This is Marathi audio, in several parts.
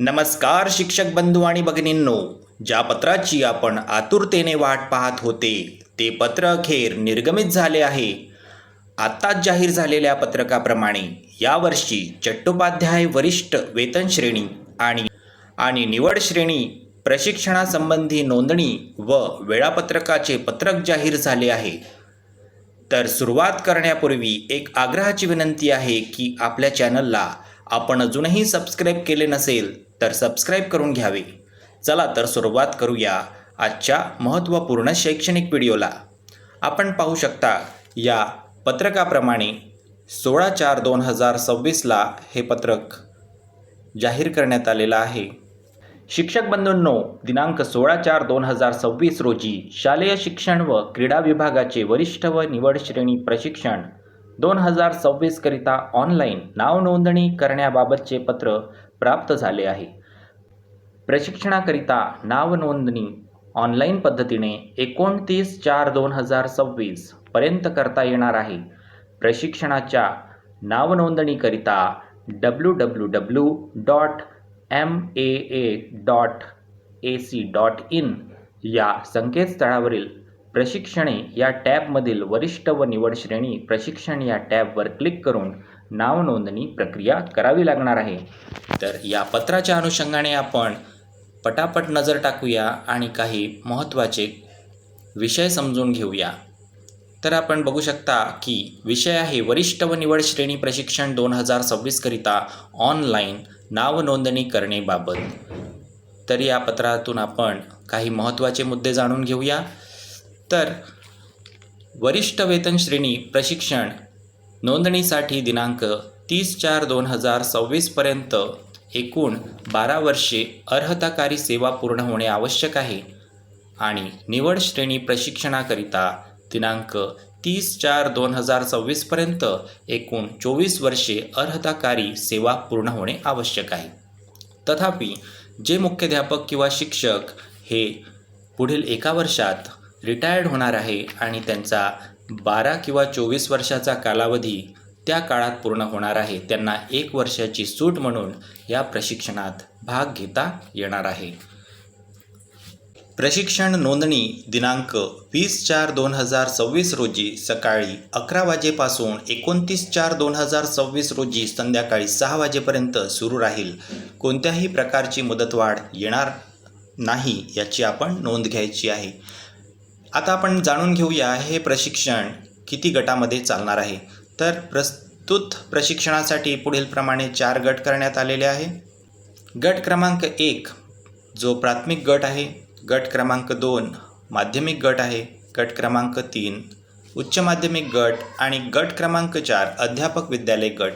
नमस्कार शिक्षक बंधू आणि भगिनींनो, ज्या पत्राची आपण आतुरतेने वाट पाहत होते ते पत्र अखेर निर्गमित झाले आहे. आत्ताच जाहीर झालेल्या पत्रकाप्रमाणे यावर्षी चट्टोपाध्याय वरिष्ठ वेतन श्रेणी आणि निवड श्रेणी प्रशिक्षणासंबंधी नोंदणी व वेळापत्रकाचे पत्रक जाहीर झाले आहे. तर सुरुवात करण्यापूर्वी एक आग्रहाची विनंती आहे की आपल्या चॅनलला आपण अजूनही सबस्क्राईब केले नसेल तर सबस्क्राईब करून घ्यावे. चला तर सुरुवात करूया आजच्या महत्त्वपूर्ण शैक्षणिक व्हिडिओला. आपण पाहू शकता या पत्रकाप्रमाणे 16/4/2026ला हे पत्रक जाहीर करण्यात आलेलं आहे. शिक्षक बंधूंनो, दिनांक 16/4/2026 रोजी शालेय शिक्षण व क्रीडा विभागाचे वरिष्ठ व निवड श्रेणी प्रशिक्षण 2026 करिता ऑनलाईन नाव नोंदणी करण्याबाबतचे पत्र प्राप्त झाले आहे. प्रशिक्षणाकरिता नाव नोंदणी ऑनलाईन पद्धतीने 29/4/2026 पर्यंत करता येणार आहे. प्रशिक्षणाच्या नावनोंदणीकरिता www.maa.ac.in या संकेतस्थळावरील प्रशिक्षणे या टॅबमधील वरिष्ठ व निवड श्रेणी प्रशिक्षण या टॅबवर क्लिक करून नाव नोंदणी प्रक्रिया करावी लागणार आहे. तर या पत्राच्या अनुषंगाने आपण पटापट नजर टाकूया आणि काही महत्त्वाचे विषय समजून घेऊया. तर आपण बघू शकता की विषय आहे वरिष्ठ व निवड श्रेणी प्रशिक्षण 2026 करिता ऑनलाईन नाव नोंदणी करणेबाबत. तर या पत्रातून आपण काही महत्त्वाचे मुद्दे जाणून घेऊया. तर वरिष्ठ वेतन श्रेणी प्रशिक्षण नोंदणीसाठी दिनांक 30/4/2026 पर्यंत एकूण 12 वर्षे अर्हताकारी सेवा पूर्ण होणे आवश्यक आहे आणि निवड श्रेणी प्रशिक्षणाकरिता दिनांक 30/4/2026 पर्यंत एकूण 24 वर्षे अर्हताकारी सेवा पूर्ण होणे आवश्यक आहे. तथापि जे मुख्याध्यापक किंवा शिक्षक हे पुढील एका वर्षात रिटायर्ड होणार आहे आणि त्यांचा 12 किंवा 24 वर्षाचा कालावधी त्या काळात पूर्ण होणार आहे, त्यांना 1 वर्षाची सूट म्हणून या प्रशिक्षणात भाग घेता येणार आहे. प्रशिक्षण नोंदणी दिनांक 20/4/2026 रोजी सकाळी 11 वाजेपासून 29/4/2026 रोजी संध्याकाळी 6 वाजेपर्यंत सुरू राहील. कोणत्याही प्रकारची मुदतवाढ येणार नाही याची आपण नोंद घ्यायची आहे. आता आपण जाणून घेऊया हे प्रशिक्षण किती गटामध्ये चालणार आहे. तर प्रस्तुत प्रशिक्षणासाठी पुढील प्रमाणे 4 गट करण्यात आलेले आहे. गट क्रमांक 1 जो प्राथमिक गट आहे, गट क्रमांक 2 माध्यमिक गट आहे, गट क्रमांक 3 उच्च माध्यमिक गट आणि गट क्रमांक 4 अध्यापक विद्यालय गट.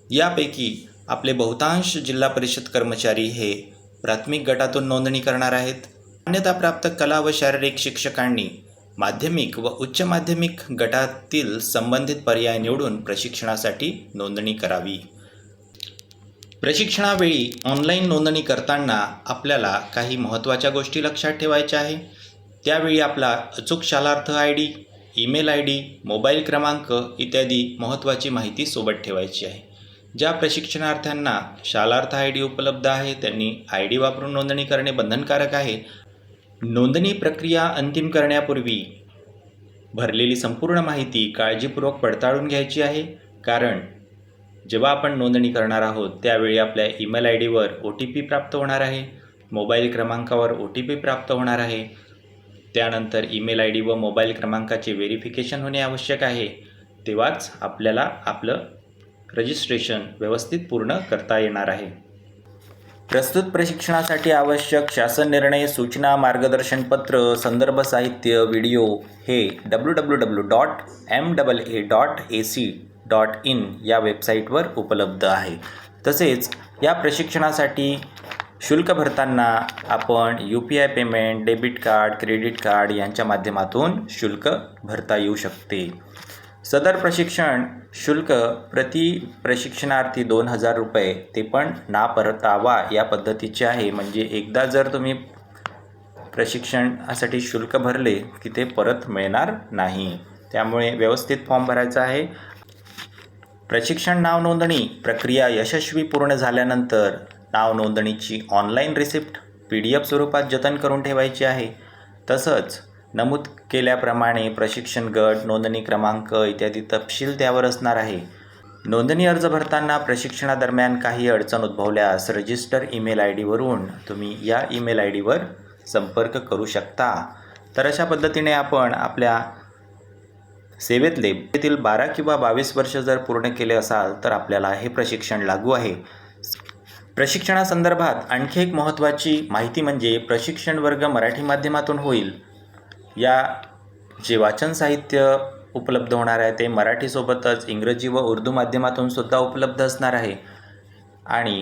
यापैकी आपले बहुतांश जिल्हा परिषद कर्मचारी हे प्राथमिक गटातून नोंदणी करणार आहेत. मान्यताप्राप्त कला व शारीरिक शिक्षकांनी माध्यमिक व उच्च माध्यमिक गटातील संबंधित पर्याय निवडून प्रशिक्षणासाठी नोंदणी करावी. प्रशिक्षणावेळी ऑनलाईन नोंदणी करताना आपल्याला काही महत्त्वाच्या गोष्टी लक्षात ठेवायच्या आहे. त्यावेळी आपला अचूक Shalarth ID, email ID, mobile क्रमांक इत्यादी महत्त्वाची माहिती सोबत ठेवायची आहे. ज्या प्रशिक्षणार्थ्यांना शालार्थ ID उपलब्ध आहे त्यांनी ID वापरून नोंदणी करणे बंधनकारक आहे. नोंदणी प्रक्रिया अंतिम करण्यापूर्वी भरलेली संपूर्ण माहिती काळजीपूर्वक पडताळून घ्यायची आहे, कारण जेव्हा आपण नोंदणी करणार आहोत त्यावेळी आपल्या ईमेल IDवर OTP प्राप्त होणार आहे, मोबाईल क्रमांकावर OTP प्राप्त होणार आहे. त्यानंतर ईमेल ID व मोबाईल क्रमांकाचे व्हेरिफिकेशन होणे आवश्यक आहे. तेव्हाच आपल्याला आपलं रजिस्ट्रेशन व्यवस्थित पूर्ण करता येणार आहे. प्रस्तुत प्रशिक्षणासाठी आवश्यक शासन निर्णय, सूचना, मार्गदर्शन पत्र, संदर्भ साहित्य, व्हिडिओ हे www.maa.ac.in या वेबसाईटवर उपलब्ध आहे. तसेच या प्रशिक्षणासाठी शुल्क भरताना आपण UPI payment, debit card, credit card यांच्या माध्यमातून शुल्क भरता येऊ शकते. सदर प्रशिक्षण शुल्क प्रति प्रशिक्षणार्थी 2,000 रुपये, ते पण ना परतावा या पद्धतीचे आहे. म्हणजे एकदा जर तुम्ही प्रशिक्षणासाठी शुल्क भरले की ते परत मिळणार नाही. त्यामुळे व्यवस्थित फॉर्म भरायचा आहे. प्रशिक्षण नाव नोंदणी प्रक्रिया यशस्वी पूर्ण झाल्यानंतर नाव नोंदणीची ऑनलाईन रिसिप्ट PDF स्वरूपात जतन करून ठेवायची आहे. तसंच नमूद केल्याप्रमाणे प्रशिक्षण गट, नोंदणी क्रमांक इत्यादी तपशील त्यावर असणार आहे. नोंदणी अर्ज भरताना प्रशिक्षणादरम्यान काही अडचण उद्भवल्यास रजिस्टर ईमेल ID वरून तुम्ही या ईमेल ID वर संपर्क करू शकता. तर अशा पद्धतीने आपण आपल्या सेवेतले 12 किंवा 22 वर्ष जर पूर्ण केले असाल तर आपल्याला हे प्रशिक्षण लागू आहे. प्रशिक्षणासंदर्भात आणखी एक महत्त्वाची माहिती म्हणजे प्रशिक्षण वर्ग मराठी माध्यमातून होईल. या जे वाचन साहित्य उपलब्ध होणार आहे ते मराठीसोबतच इंग्रजी व उर्दू माध्यमातून सुद्धा उपलब्ध असणार आहे. आणि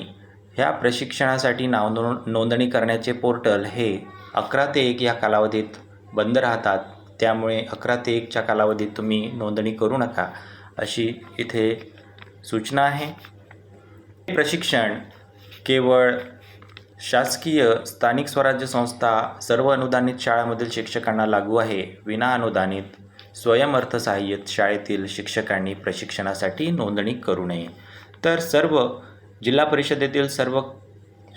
ह्या प्रशिक्षणासाठी नोंदणी करण्याचे पोर्टल हे 11 ते 1 या कालावधीत बंद राहतात. त्यामुळे 11 ते 1च्या कालावधीत तुम्ही नोंदणी करू नका अशी इथे सूचना आहे. हे प्रशिक्षण केवळ शासकीय, स्थानिक स्वराज्य संस्था, सर्व अनुदानित शाळांमधील शिक्षकांना लागू आहे. विना अनुदानित, स्वयंअर्थसहाय्यित शाळेतील शिक्षकांनी प्रशिक्षणासाठी नोंदणी करू नये. तर सर्व जिल्हा परिषदेतील सर्व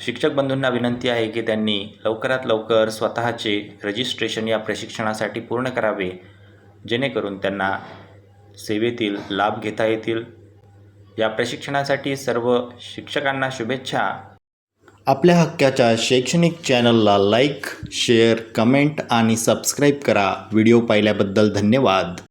शिक्षक बंधूंना विनंती आहे की त्यांनी लवकरात लवकर स्वतःचे रजिस्ट्रेशन या प्रशिक्षणासाठी पूर्ण करावे, जेणेकरून त्यांना सेवेतील लाभ घेता येतील. या प्रशिक्षणासाठी सर्व शिक्षकांना शुभेच्छा. आपल्या हक्काच्या शैक्षणिक चॅनलला लाईक, शेअर, कमेंट आणि सबस्क्राईब करा. व्हिडिओ पाहिल्याबद्दल धन्यवाद.